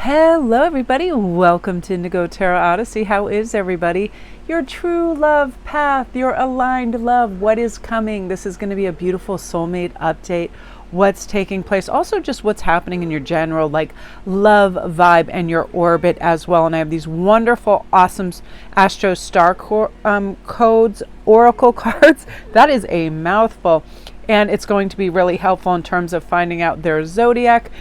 Hello everybody, welcome to Indigo Tarot Odyssey. How is everybody? Your true love path, your aligned love, what is coming? This is going to be a beautiful soulmate update. What's taking place, also just what's happening in your general love vibe and your orbit as well. And I have these wonderful, awesome Astro Star codes, oracle cards. That is a mouthful, and it's going to be really helpful in terms of finding out their zodiac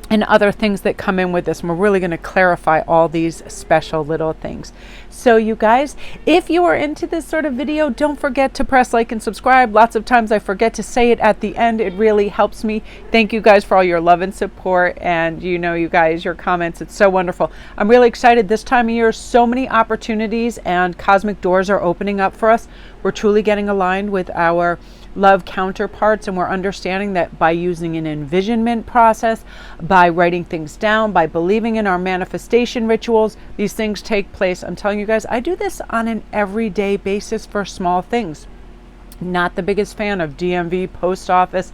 and other things that come in with this. And we're really going to clarify all these special little things. So you guys, if you are into this sort of video, don't forget to press like and subscribe. Lots of times I forget to say it at the end. It really helps me. Thank you guys for all your love and support, and you guys, your comments. It's so wonderful. I'm really excited this time of year. So many opportunities and cosmic doors are opening up for us. We're truly getting aligned with our love counterparts, and we're understanding that by using an envisionment process, by writing things down, by believing in our manifestation rituals, these things take place. I'm telling you guys, I do this on an everyday basis for small things. Not the biggest fan of DMV, post office,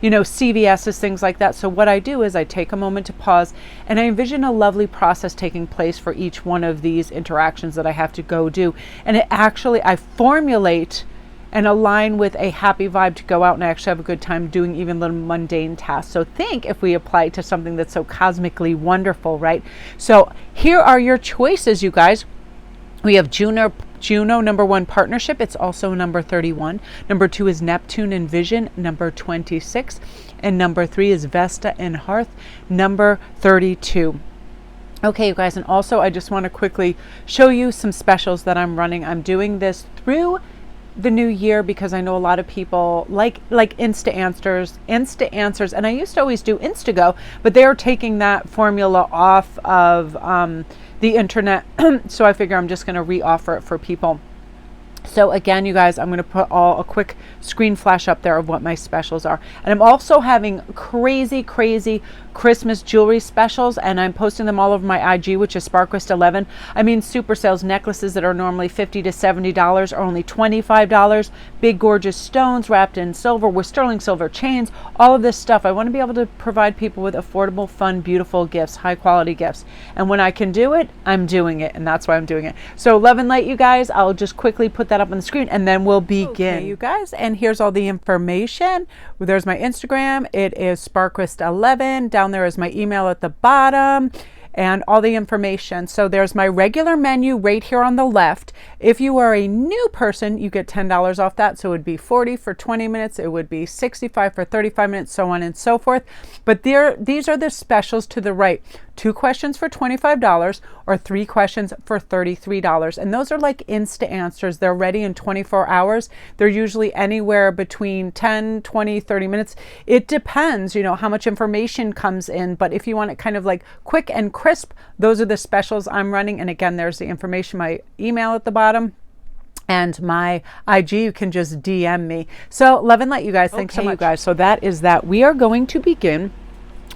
CVS's, things like that. So what I do is I take a moment to pause and I envision a lovely process taking place for each one of these interactions that I have to go do. And I formulate and align with a happy vibe to go out and actually have a good time doing even little mundane tasks. So think if we apply it to something that's so cosmically wonderful, right? So here are your choices, you guys. We have Juno, number 1, partnership. It's also number 31. Number 2 is Neptune and Vision, number 26. And number 3 is Vesta and Hearth, number 32. Okay, you guys, and also I just want to quickly show you some specials that I'm running. I'm doing this through the new year because I know a lot of people like insta answers, and I used to always do Instago, but they're taking that formula off of the internet. So I figure I'm just going to re-offer it for people. So again, you guys, I'm going to put a quick screen flash up there of what my specials are. And I'm also having crazy Christmas jewelry specials, and I'm posting them all over my IG, which is Sparkwist11. I mean, super sales. Necklaces that are normally $50 to $70 are only $25. Big gorgeous stones wrapped in silver with sterling silver chains, all of this stuff. I want to be able to provide people with affordable, fun, beautiful gifts, high quality gifts. And when I can do it, I'm doing it, and that's why I'm doing it. So love and light, you guys. I'll just quickly put that up on the screen and then we'll begin. Okay, you guys, and here's all the information. There's my Instagram. It is Sparkwist11. Down there is my email at the bottom and all the information. So there's my regular menu right here on the left. If you are a new person, you get $10 off that. So it would be $40 for 20 minutes. It would be $65 for 35 minutes, so on and so forth. But these are the specials to the right. 2 questions for $25 or 3 questions for $33. And those are like insta answers. They're ready in 24 hours. They're usually anywhere between 10, 20, 30 minutes. It depends, how much information comes in. But if you want it kind of like quick and crisp, those are the specials I'm running. And again, there's the information, my email at the bottom. And my IG, you can just DM me. So love and light, you guys. Thanks so much, you guys. So that is that. We are going to begin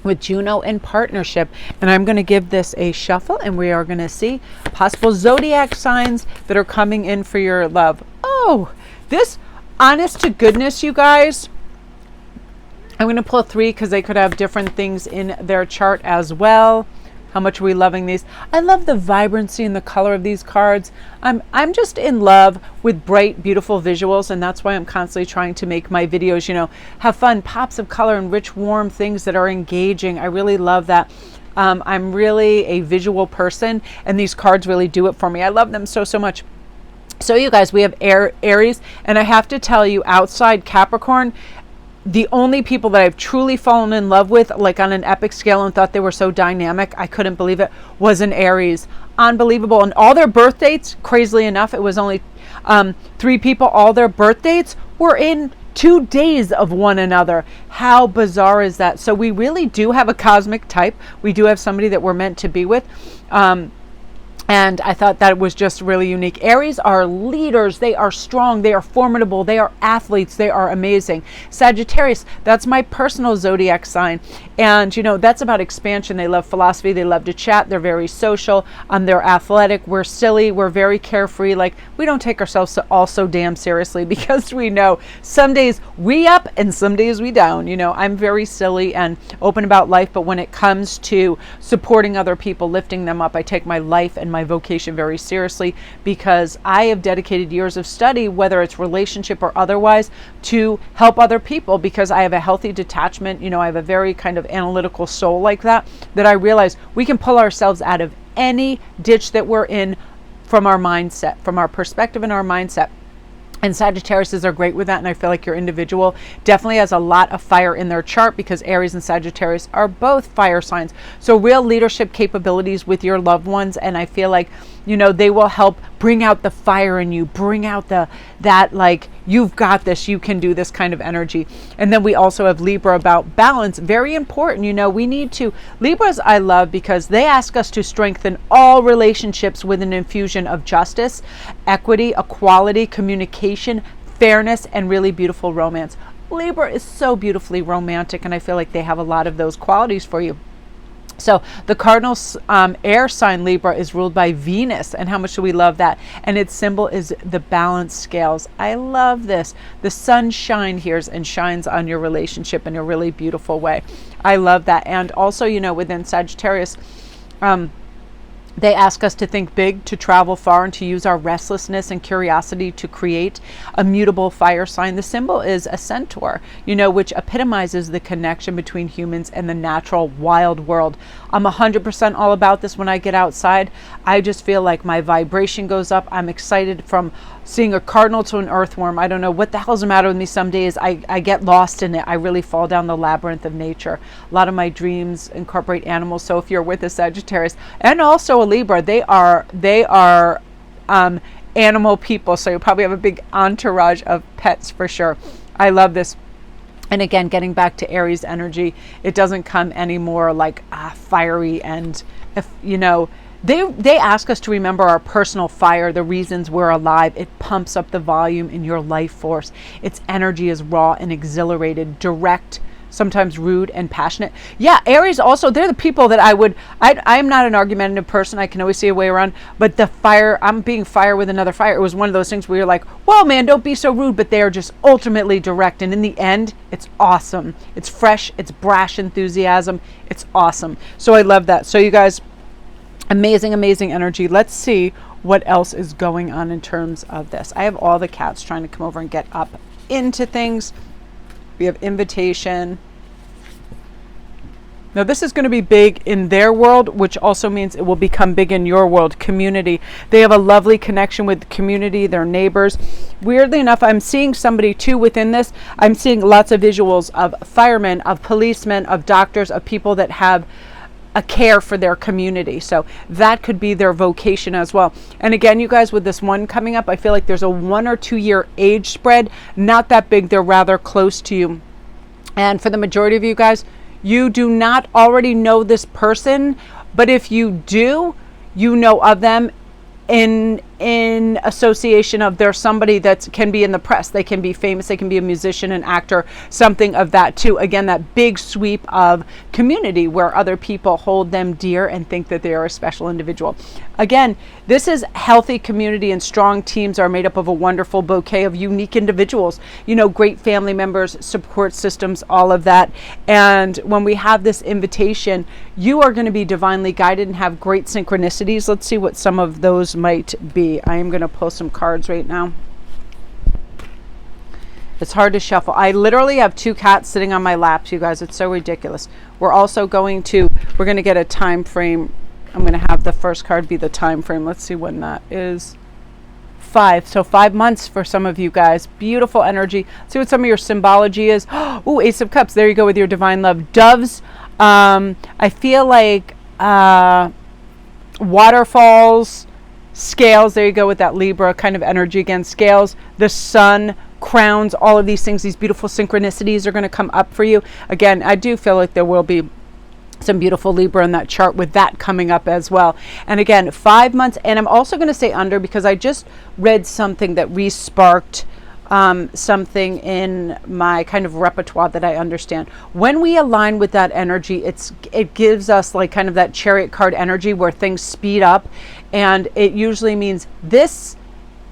with Juno in partnership, and I'm going to give this a shuffle, and we are going to see possible zodiac signs that are coming in for your love. Oh, this, honest to goodness, you guys, I'm going to pull 3 because they could have different things in their chart as well. How much are we loving these? I love the vibrancy and the color of these cards. I'm just in love with bright, beautiful visuals, and that's why I'm constantly trying to make my videos, have fun, pops of color and rich, warm things that are engaging. I really love that. I'm really a visual person, and these cards really do it for me. I love them so much. So you guys, we have Aries, and I have to tell you, outside Capricorn, the only people that I've truly fallen in love with, like on an epic scale, and thought they were so dynamic, I couldn't believe it, was an Aries. Unbelievable. And all their birth dates, crazily enough, it was only 3 people. All their birth dates were in 2 days of one another. How bizarre is that? So we really do have a cosmic type. We do have somebody that we're meant to be with. And I thought that was just really unique. Aries are leaders. They are strong. They are formidable. They are athletes. They are amazing. Sagittarius, that's my personal zodiac sign. And, you know, that's about expansion. They love philosophy. They love to chat. They're very social. They're athletic. We're silly. We're very carefree. Like, we don't take ourselves all so damn seriously, because we know some days we up and some days we down. You know, I'm very silly and open about life, but when it comes to supporting other people, lifting them up, I take my life and my vocation very seriously, because I have dedicated years of study, whether it's relationship or otherwise, to help other people, because I have a healthy detachment. You know, I have a very kind of analytical soul like that I realize we can pull ourselves out of any ditch that we're in from our mindset, from our perspective and our mindset. And Sagittarius are great with that. And I feel like your individual definitely has a lot of fire in their chart, because Aries and Sagittarius are both fire signs. So real leadership capabilities with your loved ones. And I feel like, you know, they will help bring out the fire in you, bring out that like, you've got this, you can do this kind of energy. And then we also have Libra about balance. Very important. You know, we need to, Libras I love because they ask us to strengthen all relationships with an infusion of justice, equity, equality, communication, fairness, and really beautiful romance. Libra is so beautifully romantic, and I feel like they have a lot of those qualities for you. So the cardinal air sign Libra is ruled by Venus, and how much do we love that? And its symbol is the balance scales. I love this. The sun shines here and shines on your relationship in a really beautiful way. I love that. And also, you know, within Sagittarius, they ask us to think big, to travel far, and to use our restlessness and curiosity to create a mutable fire sign. The symbol is a centaur, you know, which epitomizes the connection between humans and the natural wild world. I'm 100% all about this when I get outside. I just feel like my vibration goes up. I'm excited from seeing a cardinal to an earthworm. I don't know what the hell's the matter with me. Some days I get lost in it. I really fall down the labyrinth of nature. A lot of my dreams incorporate animals. So if you're with a Sagittarius and also a Libra, they are animal people. So you probably have a big entourage of pets for sure. I love this. And again, getting back to Aries energy, it doesn't come anymore like fiery, and if you know, they ask us to remember our personal fire, the reasons we're alive. It pumps up the volume in your life force. Its energy is raw and exhilarated, direct, sometimes rude and passionate. Yeah, Aries also, they're the people that I'm not an argumentative person. I can always see a way around, but the fire, I'm being fire with another fire. It was one of those things where you're like, whoa man, don't be so rude, but they are just ultimately direct. And in the end, it's awesome. It's fresh, it's brash enthusiasm. It's awesome. So I love that. So you guys, amazing, amazing energy. Let's see what else is going on in terms of this. I have all the cats trying to come over and get up into things. We have invitation. Now this is going to be big in their world, which also means it will become big in your world. Community. They have a lovely connection with community, their neighbors. Weirdly enough, I'm seeing somebody too within this. I'm seeing lots of visuals of firemen, of policemen, of doctors, of people that have a care for their community. So that could be their vocation as well. And again, you guys, with this one coming up, I feel like there's a 1 or 2 year age spread. Not that big. They're rather close to you. And for the majority of you guys, you do not already know this person, but if you do, you know of them in association of there's somebody that can be in the press. They can be famous. They can be a musician, an actor, something of that too. Again, that big sweep of community where other people hold them dear and think that they are a special individual. Again, this is healthy community, and strong teams are made up of a wonderful bouquet of unique individuals, you know, great family members, support systems, all of that. And when we have this invitation, you are going to be divinely guided and have great synchronicities. Let's see what some of those might be. I am going to pull some cards right now. It's hard to shuffle. I literally have 2 cats sitting on my laps, you guys. It's so ridiculous. We're going to get a time frame. I'm going to have the first card be the time frame. Let's see when that is. 5. So 5 months for some of you guys. Beautiful energy. See what some of your symbology is. Oh, Ace of Cups. There you go with your divine love. Doves. I feel like waterfalls. Scales. There you go with that Libra kind of energy again. Scales. The sun. Crowns. All of these things. These beautiful synchronicities are going to come up for you. Again, I do feel like there will be some beautiful Libra in that chart with that coming up as well. And again, 5 months. And I'm also going to say under, because I just read something that re-sparked something in my kind of repertoire that I understand. When we align with that energy, it gives us like kind of that chariot card energy where things speed up, and it usually means this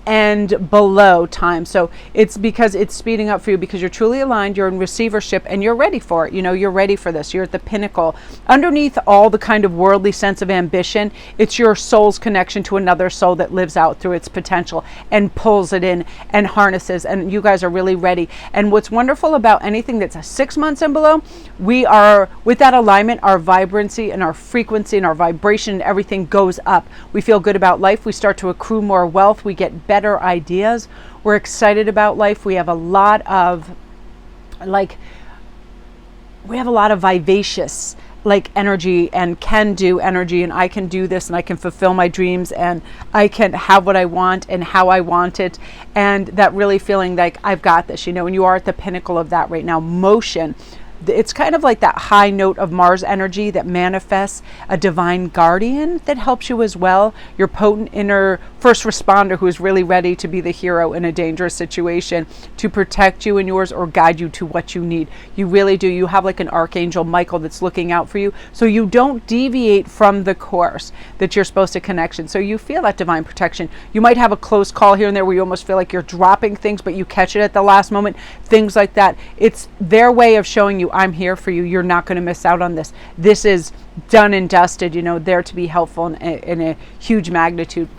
and below time. So it's because it's speeding up for you because you're truly aligned, you're in receivership, and you're ready for it. You know, you're ready for this. You're at the pinnacle. Underneath all the kind of worldly sense of ambition, it's your soul's connection to another soul that lives out through its potential and pulls it in and harnesses. And you guys are really ready. And what's wonderful about anything that's 6 months and below, we are, with that alignment, our vibrancy and our frequency and our vibration and everything goes up. We feel good about life. We start to accrue more wealth. We get better ideas. We're excited about life. We have a lot of vivacious energy and can do energy, and I can do this and I can fulfill my dreams and I can have what I want and how I want it, and that really feeling like I've got this, and you are at the pinnacle of that right now. Motion. It's kind of like that high note of Mars energy that manifests a divine guardian that helps you as well. Your potent inner first responder who is really ready to be the hero in a dangerous situation to protect you and yours or guide you to what you need. You really do. You have like an archangel Michael that's looking out for you, so you don't deviate from the course that you're supposed to connection. So you feel that divine protection. You might have a close call here and there where you almost feel like you're dropping things, but you catch it at the last moment. Things like that. It's their way of showing you, I'm here for you. You're not going to miss out on this. This is done and dusted, there to be helpful in a huge magnitude.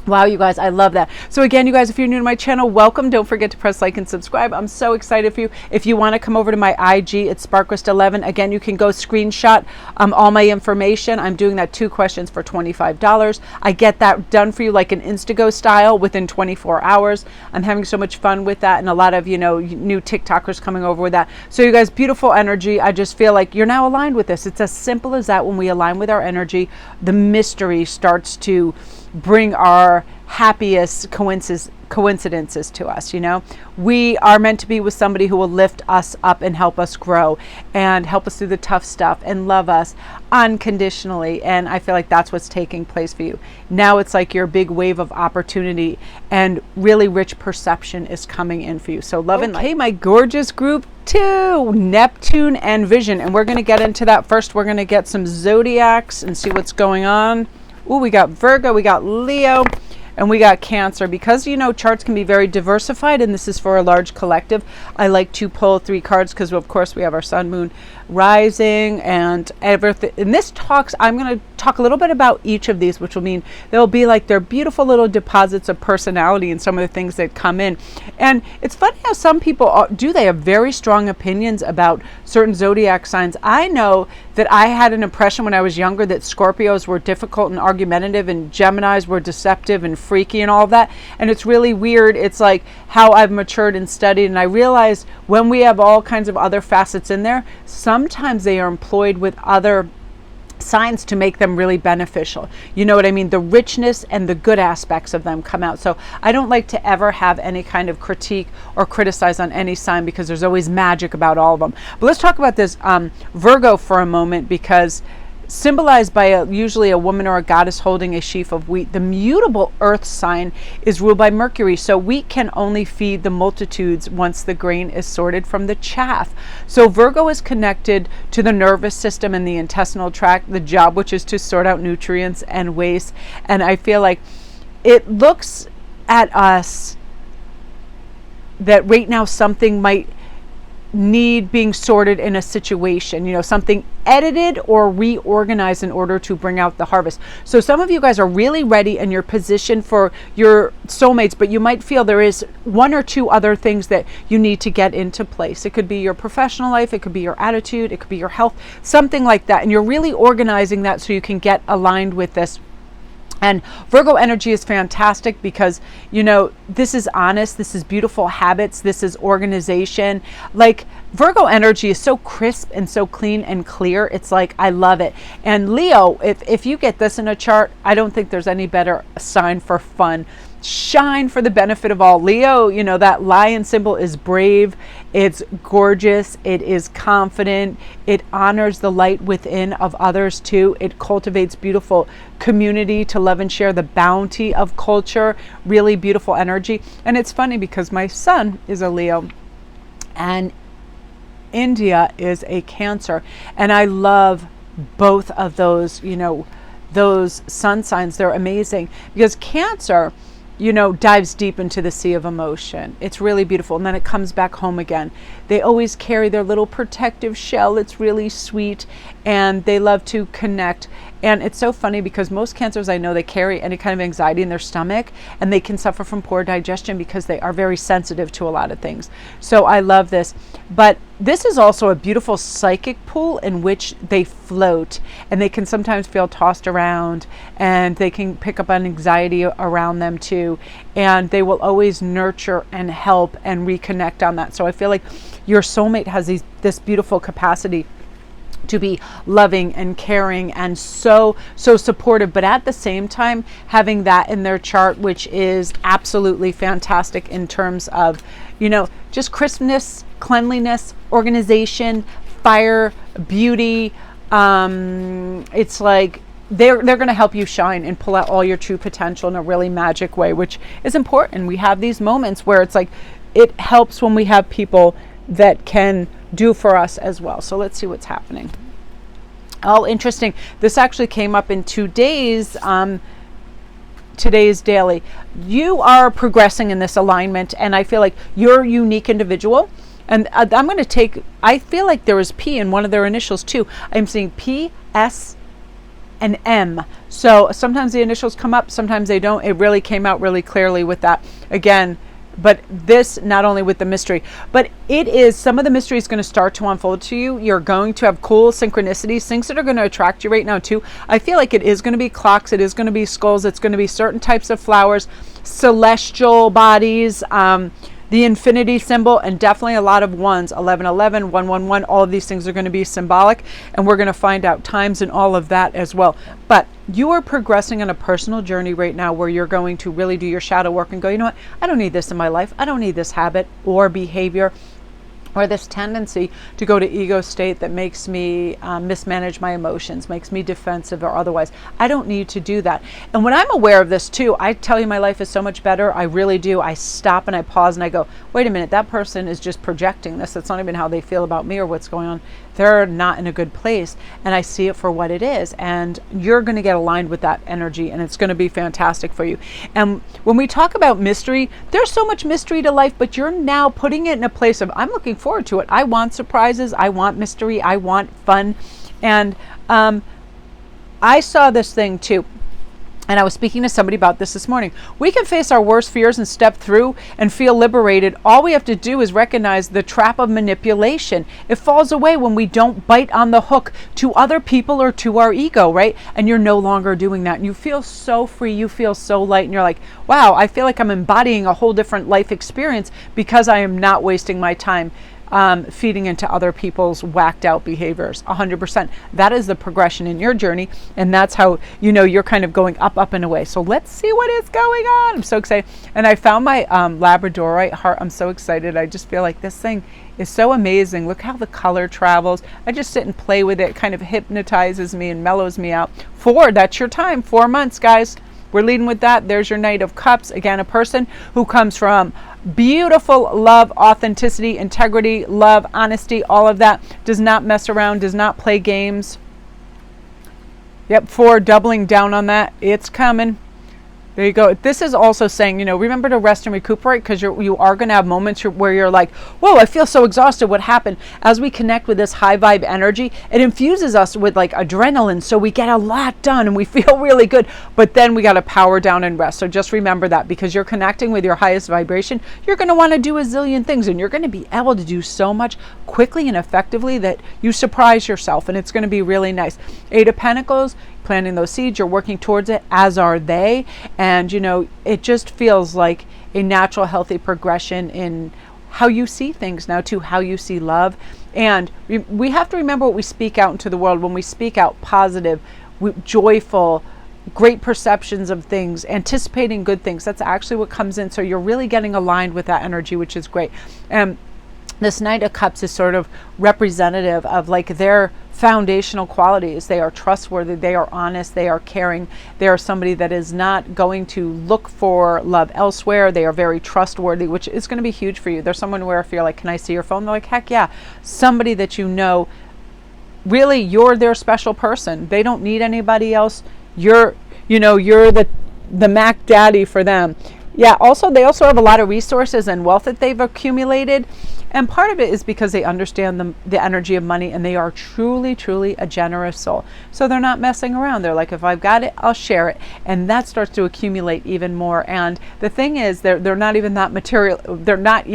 Wow, you guys, I love that. So again, you guys, if you're new to my channel, welcome. Don't forget to press like and subscribe. I'm so excited for you. If you want to come over to my IG, it's Sparkwist11. Again, you can go screenshot all my information. I'm doing that 2 questions for $25. I get that done for you like an Instago style within 24 hours. I'm having so much fun with that, and a lot of, new TikTokers coming over with that. So you guys, beautiful energy. I just feel like you're now aligned with this. It's as simple as that. When we align with our energy, the mystery starts to bring our happiest coincidences to us. We are meant to be with somebody who will lift us up and help us grow and help us through the tough stuff and love us unconditionally. And I feel like that's what's taking place for you now. It's like your big wave of opportunity and really rich perception is coming in for you. So love and light. Hey, my gorgeous group 2, Neptune and Vision, and we're going to get into that first. We're going to get some zodiacs and see what's going on. Ooh, we got Virgo, we got Leo, and we got Cancer. Because, charts can be very diversified, and this is for a large collective, I like to pull 3 cards because, of course, we have our sun, moon, rising, and everything. In this talks, I'm going to talk a little bit about each of these, which will mean they'll be like they're beautiful little deposits of personality and some of the things that come in. And it's funny how some people they have very strong opinions about certain zodiac signs. I know that I had an impression when I was younger that Scorpios were difficult and argumentative, and Geminis were deceptive and freaky and all of that. And it's really weird. It's like how I've matured and studied, and I realized when we have all kinds of other facets in there, sometimes they are employed with other signs to make them really beneficial. You know what I mean? The richness and the good aspects of them come out. So I don't like to ever have any kind of critique or criticize on any sign because there's always magic about all of them. But let's talk about this Virgo for a moment, because symbolized by usually a woman or a goddess holding a sheaf of wheat. The mutable earth sign is ruled by Mercury, so wheat can only feed the multitudes once the grain is sorted from the chaff. So Virgo is connected to the nervous system and the intestinal tract, the job which is to sort out nutrients and waste. And I feel like it looks at us that right now something might need being sorted in a situation, something edited or reorganized in order to bring out the harvest. So some of you guys are really ready and you're positioned for your soulmates, but you might feel there is 1 or 2 other things that you need to get into place. It could be your professional life, it could be your attitude, it could be your health, something like that. And you're really organizing that so you can get aligned with this. And Virgo energy is fantastic because, this is honest, this is beautiful habits, this is organization. Like Virgo energy is so crisp and so clean and clear. It's like, I love it. And Leo, if you get this in a chart, I don't think there's any better sign for fun shine for the benefit of all. Leo, you know, that lion symbol is brave, it's gorgeous, it is confident, it honors the light within of others too. It cultivates beautiful community to love and share the bounty of culture, really beautiful energy. And it's funny because my son is a Leo and India is a Cancer, and I love both of those, you know, those sun signs. They're amazing because Cancer, you know, dives deep into the sea of emotion. It's really beautiful. And then it comes back home again. They always carry their little protective shell. It's really sweet. And they love to connect. And it's so funny because most Cancers I know, they carry any kind of anxiety in their stomach, and they can suffer from poor digestion because they are very sensitive to a lot of things. So I love this. But this is also a beautiful psychic pool in which they float, and they can sometimes feel tossed around, and they can pick up on anxiety around them too. And they will always nurture and help and reconnect on that. So I feel like your soulmate has this beautiful capacity to be loving and caring and so supportive, but at the same time having that in their chart, which is absolutely fantastic in terms of, you know, just crispness, cleanliness, organization, fire, beauty. It's like they're going to help you shine and pull out all your true potential in a really magic way, which is important. We have these moments where it's like it helps when we have people that can do for us as well. So let's see what's happening. Oh, interesting. This actually came up in today's daily. You are progressing in this alignment, and I feel like you're a unique individual. And I'm going to take, I feel like there was P in one of their initials too. I'm seeing P, S, and M. So sometimes the initials come up, sometimes they don't. It really came out really clearly with that. Again, but this, not only with the mystery, but it is, some of the mystery is going to start to unfold to you. You're going to have cool synchronicities, things that are going to attract you right now too. I feel like it is going to be clocks, it is going to be skulls, it's going to be certain types of flowers, celestial bodies, the infinity symbol, and definitely a lot of ones, 1111, 111, all of these things are going to be symbolic, and we're going to find out times and all of that as well. But you are progressing on a personal journey right now where you're going to really do your shadow work and go, you know what, I don't need this in my life. I don't need this habit or behavior or this tendency to go to ego state that makes me mismanage my emotions, makes me defensive or otherwise. I don't need to do that. And when I'm aware of this too, I tell you my life is so much better. I really do. I stop and I pause and I go, wait a minute, that person is just projecting this. That's not even how they feel about me or what's going on. They're not in a good place. And I see it for what it is. And you're going to get aligned with that energy, and it's going to be fantastic for you. And when we talk about mystery, there's so much mystery to life, but you're now putting it in a place of, I'm looking forward to it. I want surprises. I want mystery. I want fun. And I saw this thing too. And I was speaking to somebody about this morning. We can face our worst fears and step through and feel liberated. All we have to do is recognize the trap of manipulation. It falls away when we don't bite on the hook to other people or to our ego, right? And you're no longer doing that. And you feel so free. You feel so light. And you're like, wow, I feel like I'm embodying a whole different life experience because I am not wasting my time feeding into other people's whacked out behaviors. 100%. That is the progression in your journey, and that's how, you know, you're kind of going up and away. So let's see what is going on. I'm so excited. And I found my Labradorite heart. I'm so excited. I just feel like this thing is so amazing. Look how the color travels. I just sit and play with it. It kind of hypnotizes me and mellows me out. That's your time. 4 months, guys. We're leading with that. There's your Knight of Cups. Again, a person who comes from beautiful love, authenticity, integrity, love, honesty, all of that. Does not mess around, does not play games. Yep, 4, doubling down on that. It's coming. There you go. This is also saying, you know, remember to rest and recuperate, because you are going to have moments where you're like, whoa, I feel so exhausted. What happened? As we connect with this high vibe energy, it infuses us with like adrenaline. So we get a lot done and we feel really good. But then we got to power down and rest. So just remember that, because you're connecting with your highest vibration. You're going to want to do a zillion things, and you're going to be able to do so much quickly and effectively that you surprise yourself. And it's going to be really nice. 8 of Pentacles. Planting those seeds, you're working towards it, as are they. And you know, it just feels like a natural, healthy progression in how you see things now, to how you see love. And we have to remember what we speak out into the world. When we speak out positive, joyful, great perceptions of things, anticipating good things. That's actually what comes in. So you're really getting aligned with that energy, which is great. And this Knight of Cups is sort of representative of like their foundational qualities. They are trustworthy, they are honest, they are caring, they are somebody that is not going to look for love elsewhere. They are very trustworthy, which is going to be huge for you. There's someone where if you're like, can I see your phone? They're like, heck yeah. Somebody that you know, really you're their special person. They don't need anybody else. You're the Mac Daddy for them. Yeah, also they also have a lot of resources and wealth that they've accumulated. And part of it is because they understand the energy of money, and they are truly, truly a generous soul. So they're not messing around. They're like, if I've got it, I'll share it. And that starts to accumulate even more. And the thing is, they're not even that material. They're not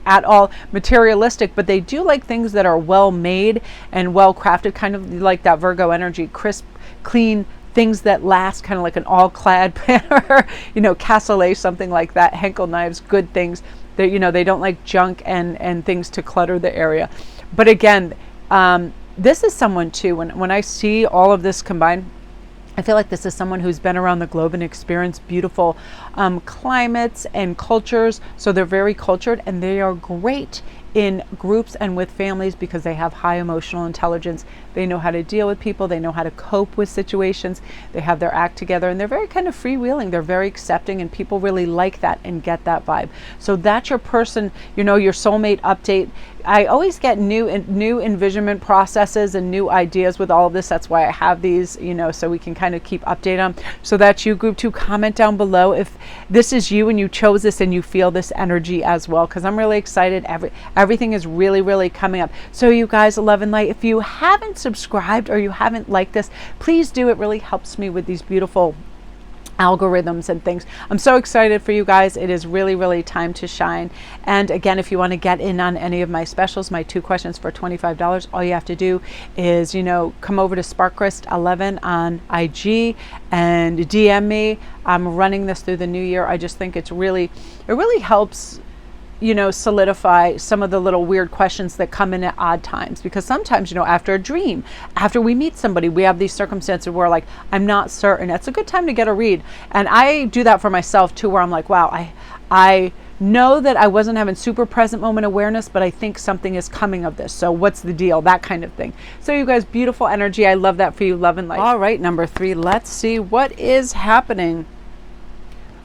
at all materialistic, but they do like things that are well made and well crafted, kind of like that Virgo energy, crisp, clean, things that last, kind of like an all-clad banner, cassoulet, something like that, Henkel knives, good things. They don't like junk and things to clutter the area. But again, this is someone too, when I see all of this combined, I feel like this is someone who's been around the globe and experienced beautiful climates and cultures. So they're very cultured, and they are great in groups and with families because they have high emotional intelligence. They know how to deal with people. They know how to cope with situations. They have their act together, and they're very kind of freewheeling. They're very accepting, and people really like that and get that vibe. So that's your person, your soulmate update. I always get new envisionment processes and new ideas with all of this. That's why I have these, so we can kind of keep update on. So that's you, group 2. Comment down below if this is you and you chose this and you feel this energy as well, because I'm really excited. Everything is really, really coming up. So you guys, love and light, if you haven't subscribed or you haven't liked this, please do. It really helps me with these beautiful algorithms and things. I'm so excited for you guys. It is really, really time to shine. And again, if you want to get in on any of my specials, my 2 questions for $25, all you have to do is, come over to Sparkrist11 on IG and DM me. I'm running this through the new year. I just think it really helps solidify some of the little weird questions that come in at odd times, because sometimes, after a dream, after we meet somebody, we have these circumstances where like, I'm not certain. It's a good time to get a read. And I do that for myself too, where I'm like, wow, I know that I wasn't having super present moment awareness, but I think something is coming of this. So what's the deal? That kind of thing. So you guys, beautiful energy. I love that for you, love and light. All right, number 3, let's see what is happening.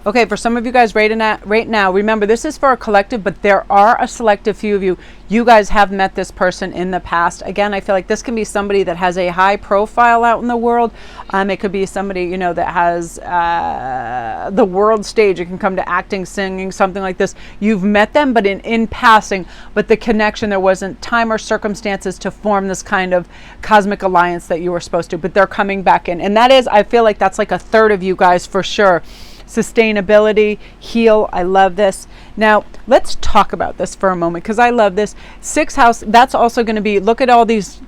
Okay, for some of you guys right now, remember this is for a collective, but there are a selective few of you. You guys have met this person in the past. Again, I feel like this can be somebody that has a high profile out in the world. It could be somebody, that has the world stage. It can come to acting, singing, something like this. You've met them, but in passing, but the connection, there wasn't time or circumstances to form this kind of cosmic alliance that you were supposed to, but they're coming back in. And that is, I feel like that's like a third of you guys for sure. Sustainability, heal. I love this. Now let's talk about this for a moment, because I love this. 6th house, that's also going to be, look at all these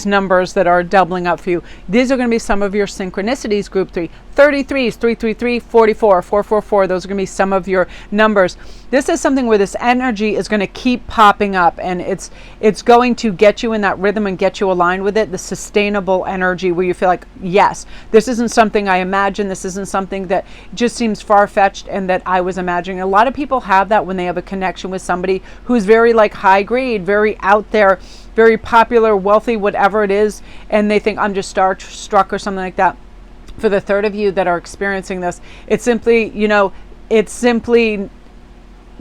numbers that are doubling up for you. These are going to be some of your synchronicities, group 3. 33s, 333, 44, 444. Those are going to be some of your numbers. This is something where this energy is going to keep popping up, and it's going to get you in that rhythm and get you aligned with it. The sustainable energy where you feel like, yes, this isn't something I imagine. This isn't something that just seems far-fetched and that I was imagining. A lot of people have that when they have a connection with somebody who's very like high grade, very out there, very popular, wealthy, whatever it is, and they think I'm just starstruck or something like that. For the third of you that are experiencing this, it's simply, it's simply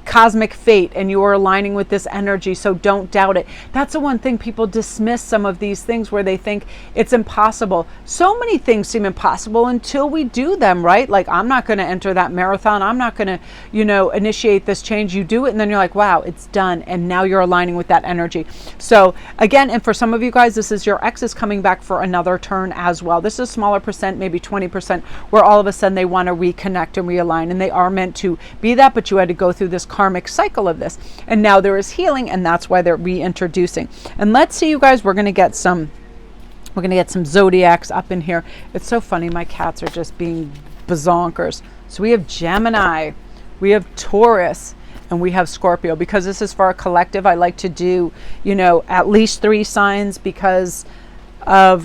cosmic fate, and you are aligning with this energy, so don't doubt it. That's the one thing, people dismiss some of these things where they think it's impossible. So many things seem impossible until we do them, right? Like, I'm not going to enter that marathon. I'm not going to, initiate this change. You do it, and then you're like, wow, it's done. And now you're aligning with that energy. So again, and for some of you guys, this is your ex is coming back for another turn as well. This is a smaller percent, maybe 20%, where all of a sudden they want to reconnect and realign, and they are meant to be that, but you had to go through this karmic cycle of this, and now there is healing, and that's why they're reintroducing. And let's see, you guys, we're going to get some zodiacs up in here. It's so funny, my cats are just being bazonkers. So we have Gemini, we have Taurus, and we have Scorpio. Because this is for a collective, I like to do at least 3 signs because of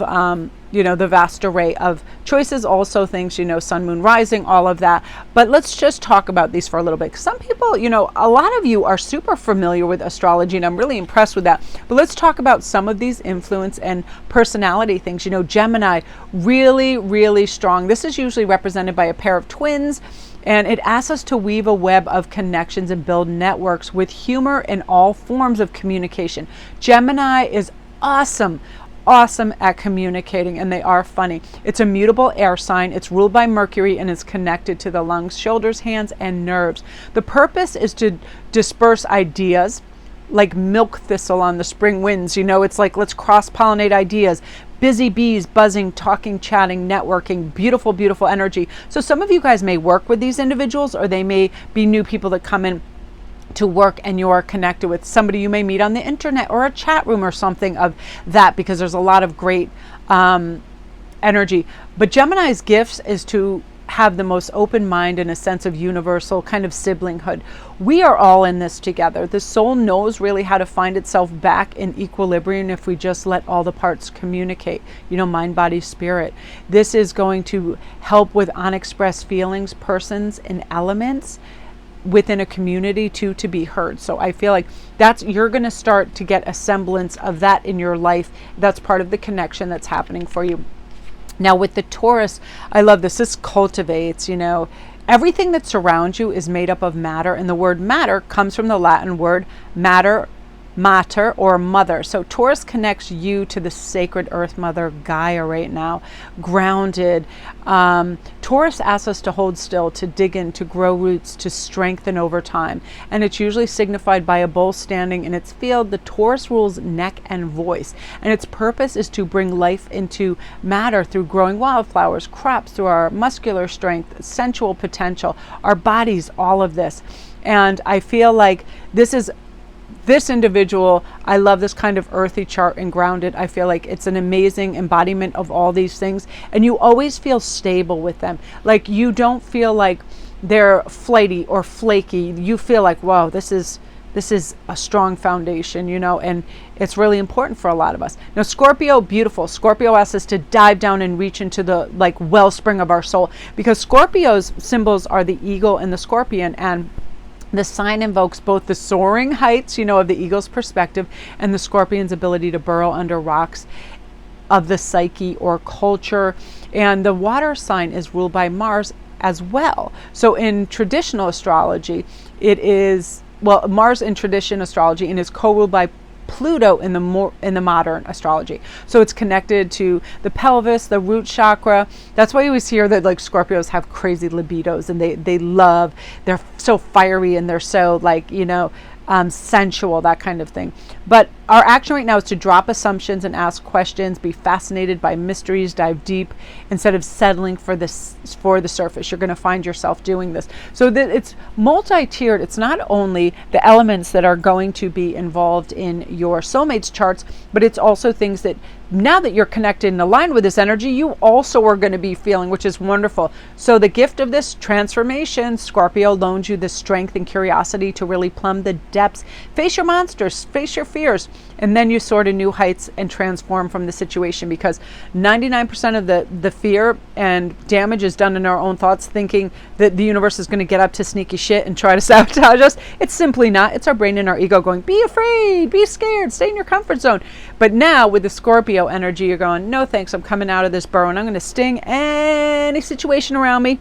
the vast array of choices, also things, sun, moon, rising, all of that. But let's just talk about these for a little bit. Some people, a lot of you are super familiar with astrology, and I'm really impressed with that. But let's talk about some of these influence and personality things. Gemini, really, really strong. This is usually represented by a pair of twins, and it asks us to weave a web of connections and build networks with humor in all forms of communication. Gemini is awesome at communicating, and they are funny. It's a mutable air sign. It's ruled by Mercury and is connected to the lungs, shoulders, hands, and nerves. The purpose is to disperse ideas like milk thistle on the spring winds. It's like, let's cross-pollinate ideas. Busy bees, buzzing, talking, chatting, networking, beautiful, beautiful energy. So some of you guys may work with these individuals, or they may be new people that come in to work and you're connected with somebody you may meet on the internet or a chat room or something of that, because there's a lot of great energy. But Gemini's gifts is to have the most open mind and a sense of universal kind of siblinghood. We are all in this together. The soul knows really how to find itself back in equilibrium if we just let all the parts communicate, mind, body, spirit. This is going to help with unexpressed feelings, persons, and elements within a community to be heard. So I feel like you're going to start to get a semblance of that in your life. That's part of the connection that's happening for you. Now with the Taurus, I love this. This cultivates, everything that surrounds you is made up of matter, and the word matter comes from the Latin word mater, or mother. So Taurus connects you to the sacred earth mother Gaia right now, grounded. Taurus asks us to hold still, to dig in, to grow roots, to strengthen over time. And it's usually signified by a bull standing in its field. The Taurus rules neck and voice, and its purpose is to bring life into matter through growing wildflowers, crops, through our muscular strength, sensual potential, our bodies, all of this. And I feel like this individual, I love this kind of earthy chart and grounded. I feel like it's an amazing embodiment of all these things. And you always feel stable with them. Like you don't feel like they're flighty or flaky. You feel like, wow, this is a strong foundation, and it's really important for a lot of us. Now, Scorpio, beautiful. Scorpio asks us to dive down and reach into the wellspring of our soul, because Scorpio's symbols are the eagle and the scorpion, and the sign invokes both the soaring heights, of the eagle's perspective, and the scorpion's ability to burrow under rocks of the psyche or culture. And the water sign is ruled by Mars as well. So in traditional astrology, Mars in tradition astrology and is co-ruled by Pluto in the modern astrology. So it's connected to the pelvis, the root chakra. That's why you always hear that Scorpios have crazy libidos, and they're so fiery, and they're so sensual, that kind of thing. But our action right now is to drop assumptions and ask questions, be fascinated by mysteries, dive deep instead of settling for the surface. You're going to find yourself doing this. So that it's multi-tiered. It's not only the elements that are going to be involved in your soulmate's charts, but it's also things that now that you're connected and aligned with this energy, you also are going to be feeling, which is wonderful. So the gift of this transformation, Scorpio loans you the strength and curiosity to really plumb the depths, face your monsters, face your fears, and then you soar to new heights and transform from the situation, because 99% of the fear and damage is done in our own thoughts, thinking that the universe is going to get up to sneaky shit and try to sabotage us. It's simply not. It's our brain and our ego going, be afraid, be scared, stay in your comfort zone. But now with the Scorpio energy, you're going, no thanks, I'm coming out of this burrow and I'm going to sting any situation around me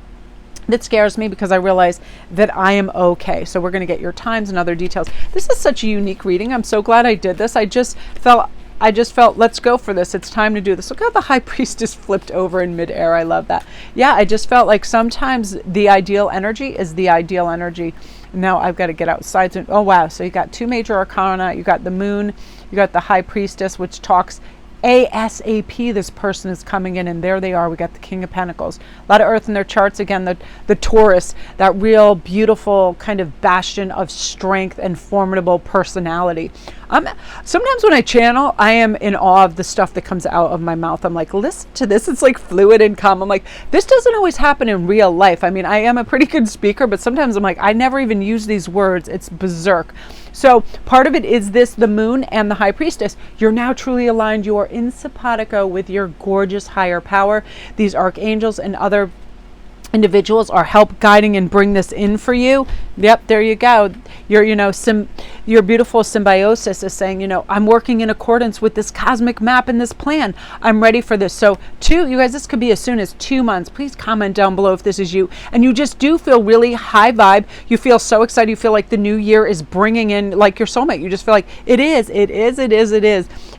that scares me, because I realize that I am okay. So we're going to get your times and other details. This is such a unique reading. I'm so glad I did this. I just felt, let's go for this. It's time to do this. Look how the High Priestess flipped over in midair. I love that. Yeah, I just felt like sometimes the ideal energy is the ideal energy. Now I've got to get outside. Oh, wow. So you got two major arcana. You got the moon. You got the High Priestess, which talks ASAP, this person is coming in, and there they are. We got the King of Pentacles, a lot of earth in their charts. Again, the Taurus, that real beautiful kind of bastion of strength and formidable personality. Sometimes when I channel, I am in awe of the stuff that comes out of my mouth. I'm like, listen to this. It's like fluid and calm. I'm like, this doesn't always happen in real life. I mean, I am a pretty good speaker, but sometimes I'm like, I never even use these words. It's berserk. So part of it is this, the moon and the High Priestess. You're now truly aligned. You are in simpatico with your gorgeous higher power. These archangels and other individuals are help guiding and bring this in for you. Yep, there you go. Your, your beautiful symbiosis is saying, I'm working in accordance with this cosmic map and this plan. I'm ready for this. So you guys, this could be as soon as 2 months. Please comment down below if this is you. And you just do feel really high vibe. You feel so excited. You feel like the new year is bringing in like your soulmate. You just feel like it is.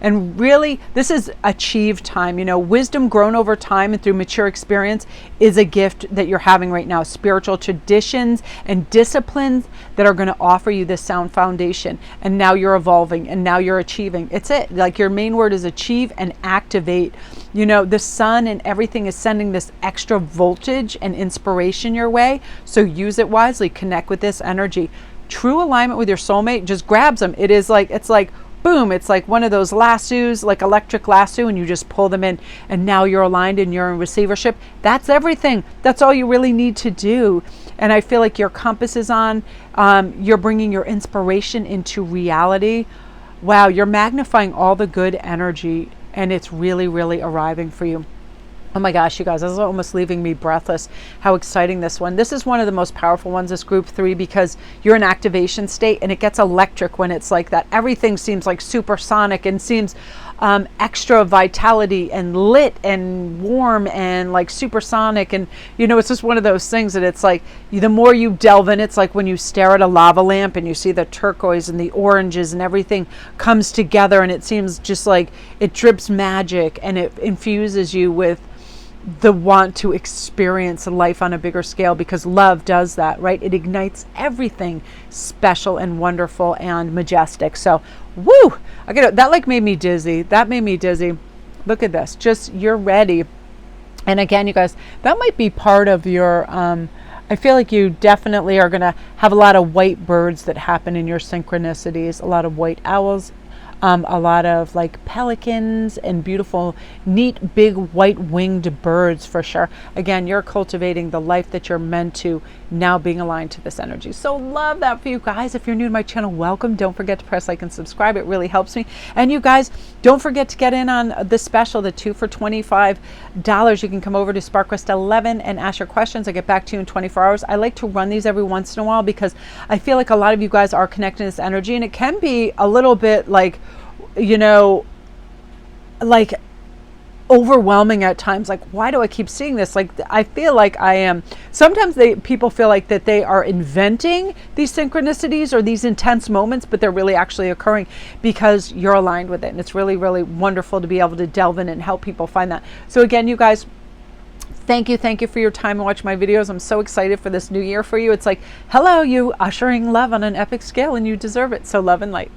And really, this is achieved time. Wisdom grown over time and through mature experience is a gift that you're having right now. Spiritual traditions and disciplines that are going to offer you this sound foundation. And now you're evolving and now you're achieving. It's it. Like your main word is achieve and activate. The sun and everything is sending this extra voltage and inspiration your way. So use it wisely. Connect with this energy. True alignment with your soulmate just grabs them. It's like boom, it's like one of those lassos, like electric lasso, and you just pull them in, and now you're aligned and you're in receivership. That's everything. That's all you really need to do. And I feel like your compass is on. You're bringing your inspiration into reality. Wow, you're magnifying all the good energy, and it's really, really arriving for you. Oh my gosh, you guys, this is almost leaving me breathless. How exciting this one. This is one of the most powerful ones, this group 3, because you're in activation state and it gets electric when it's like that. Everything seems like supersonic and seems extra vitality and lit and warm and like supersonic. And, it's just one of those things that it's like the more you delve in, it's like when you stare at a lava lamp and you see the turquoise and the oranges and everything comes together, and it seems just like it drips magic and it infuses you with the want to experience life on a bigger scale, because love does that, right? It ignites everything special and wonderful and majestic. So, woo! That like made me dizzy. That made me dizzy. Look at this. Just, you're ready. And again, you guys, that might be part of your, I feel like you definitely are going to have a lot of white birds that happen in your synchronicities, a lot of white owls, a lot of like pelicans and beautiful, neat, big white winged birds for sure. Again, you're cultivating the life that you're meant to, now being aligned to this energy. So love that for you guys. If you're new to my channel, welcome. Don't forget to press like and subscribe. It really helps me. And you guys, don't forget to get in on the special, the 2 for $25. You can come over to SparkQuest 11 and ask your questions. I get back to you in 24 hours. I like to run these every once in a while because I feel like a lot of you guys are connecting to this energy, and it can be a little bit like, like overwhelming at times. Like, why do I keep seeing this? Like, I feel like I am, sometimes people feel like that they are inventing these synchronicities or these intense moments, but they're really actually occurring because you're aligned with it. And it's really, really wonderful to be able to delve in and help people find that. So again, you guys, thank you for your time and watching my videos. I'm so excited for this new year for you. It's like, hello, you ushering love on an epic scale, and you deserve it. So love and light.